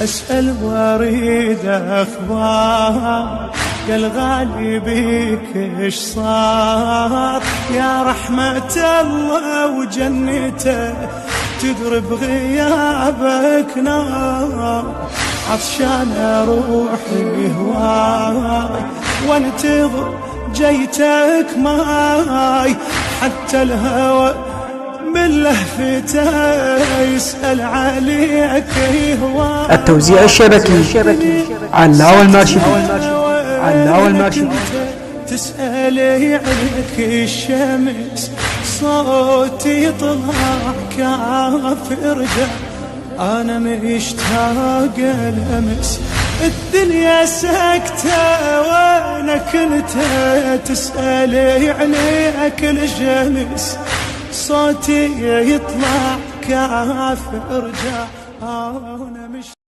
أسأل واريد أخبار يا الغالي بيك إيش صار؟ يا رحمة الله وجنته تدري بغيابك نار. عطشان روحي هواي وانتظر جيتك ماي، حتى الهوى من لهفته يسأل عليك هواي. التوزيع الشبكي علاء الماشي. تسألي عنك الشمس صوتي طلع كافر جا، أنا مشتاق الأمس الدنيا سكتة وينك انت. تسألي عنك الشمس صوتي يطلع كافر جا، أنا مشتاق